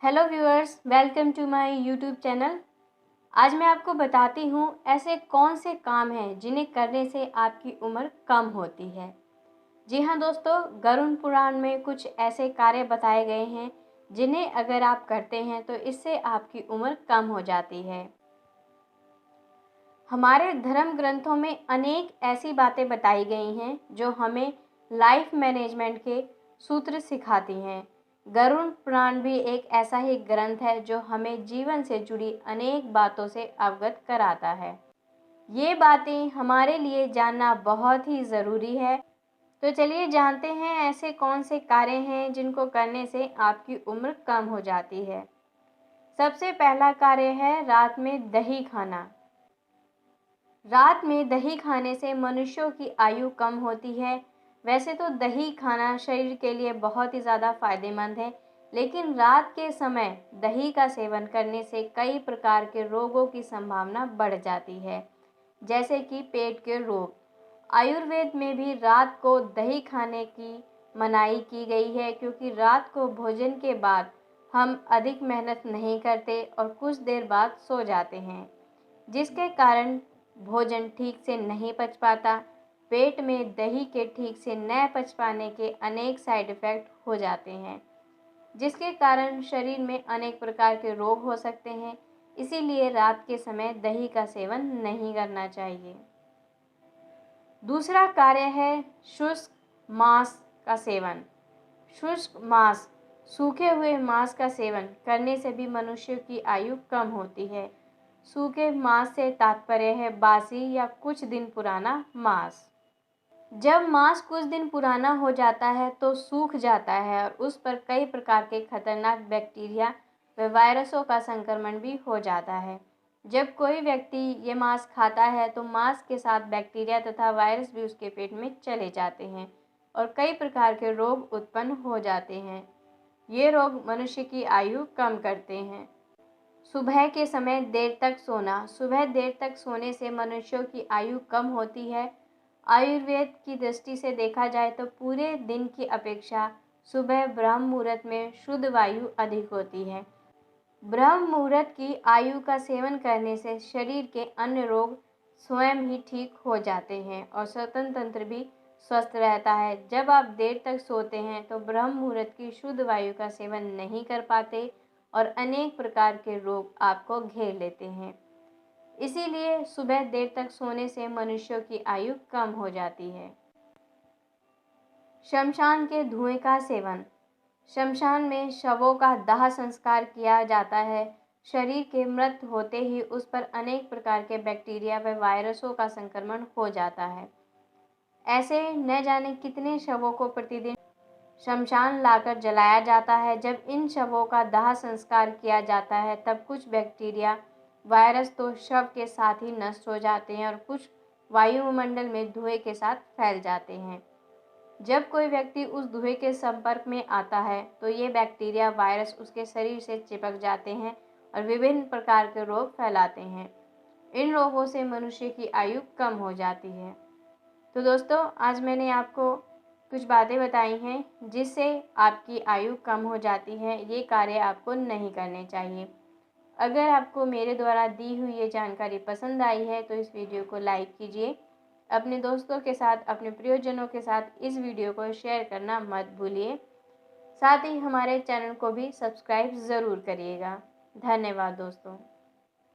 Hello viewers, welcome to my YouTube channel. आज मैं आपको बताती हूँ ऐसे कौन से काम हैं जिन्हें करने से आपकी उम्र कम होती है। जी हाँ दोस्तों, गरुड़ पुराण में कुछ ऐसे कार्य बताए गए हैं जिन्हें अगर आप करते हैं तो इससे आपकी उम्र कम हो जाती है। हमारे धर्म ग्रंथों में अनेक ऐसी बातें बताई गई हैं जो हमें लाइफ मैनेजमेंट के सूत्र सिखाती हैं। गरुड़ पुराण भी एक ऐसा ही ग्रंथ है जो हमें जीवन से जुड़ी अनेक बातों से अवगत कराता है। ये बातें हमारे लिए जानना बहुत ही ज़रूरी है। तो चलिए जानते हैं ऐसे कौन से कार्य हैं जिनको करने से आपकी उम्र कम हो जाती है। सबसे पहला कार्य है रात में दही खाना। रात में दही खाने से मनुष्यों की आयु कम होती है। वैसे तो दही खाना शरीर के लिए बहुत ही ज़्यादा फायदेमंद है, लेकिन रात के समय दही का सेवन करने से कई प्रकार के रोगों की संभावना बढ़ जाती है, जैसे कि पेट के रोग। आयुर्वेद में भी रात को दही खाने की मनाही की गई है, क्योंकि रात को भोजन के बाद हम अधिक मेहनत नहीं करते और कुछ देर बाद सो जाते हैं, जिसके कारण भोजन ठीक से नहीं पच पाता। पेट में दही के ठीक से न पच पाने के अनेक साइड इफ़ेक्ट हो जाते हैं, जिसके कारण शरीर में अनेक प्रकार के रोग हो सकते हैं। इसीलिए रात के समय दही का सेवन नहीं करना चाहिए। दूसरा कार्य है शुष्क मांस का सेवन। शुष्क मांस, सूखे हुए मांस का सेवन करने से भी मनुष्य की आयु कम होती है। सूखे मांस से तात्पर्य है बासी या कुछ दिन पुराना मांस। जब मांस कुछ दिन पुराना हो जाता है तो सूख जाता है और उस पर कई प्रकार के खतरनाक बैक्टीरिया व वायरसों का संक्रमण भी हो जाता है। जब कोई व्यक्ति ये मांस खाता है तो मांस के साथ बैक्टीरिया तथा वायरस भी उसके पेट में चले जाते हैं और कई प्रकार के रोग उत्पन्न हो जाते हैं। ये रोग मनुष्य की आयु कम करते हैं। सुबह के समय देर तक सोना। सुबह देर तक सोने से मनुष्यों की आयु कम होती है। आयुर्वेद की दृष्टि से देखा जाए तो पूरे दिन की अपेक्षा सुबह ब्रह्म मुहूर्त में शुद्ध वायु अधिक होती है। ब्रह्म मुहूर्त की आयु का सेवन करने से शरीर के अन्य रोग स्वयं ही ठीक हो जाते हैं और श्वसन तंत्र भी स्वस्थ रहता है। जब आप देर तक सोते हैं तो ब्रह्म मुहूर्त की शुद्ध वायु का सेवन नहीं कर पाते और अनेक प्रकार के रोग आपको घेर लेते हैं। इसीलिए सुबह देर तक सोने से मनुष्यों की आयु कम हो जाती है। शमशान के धुएं का सेवन। शमशान में शवों का दाह संस्कार किया जाता है। शरीर के मृत होते ही उस पर अनेक प्रकार के बैक्टीरिया व वायरसों का संक्रमण हो जाता है। ऐसे न जाने कितने शवों को प्रतिदिन शमशान लाकर जलाया जाता है। जब इन शवों का दाह संस्कार किया जाता है तब कुछ बैक्टीरिया वायरस तो शव के साथ ही नष्ट हो जाते हैं और कुछ वायुमंडल में धुएं के साथ फैल जाते हैं। जब कोई व्यक्ति उस धुएं के संपर्क में आता है तो ये बैक्टीरिया वायरस उसके शरीर से चिपक जाते हैं और विभिन्न प्रकार के रोग फैलाते हैं। इन रोगों से मनुष्य की आयु कम हो जाती है। तो दोस्तों, आज मैंने आपको कुछ बातें बताई हैं जिससे आपकी आयु कम हो जाती है। ये कार्य आपको नहीं करने चाहिए। अगर आपको मेरे द्वारा दी हुई ये जानकारी पसंद आई है तो इस वीडियो को लाइक कीजिए। अपने दोस्तों के साथ, अपने प्रियजनों के साथ इस वीडियो को शेयर करना मत भूलिए। साथ ही हमारे चैनल को भी सब्सक्राइब ज़रूर करिएगा। धन्यवाद दोस्तों।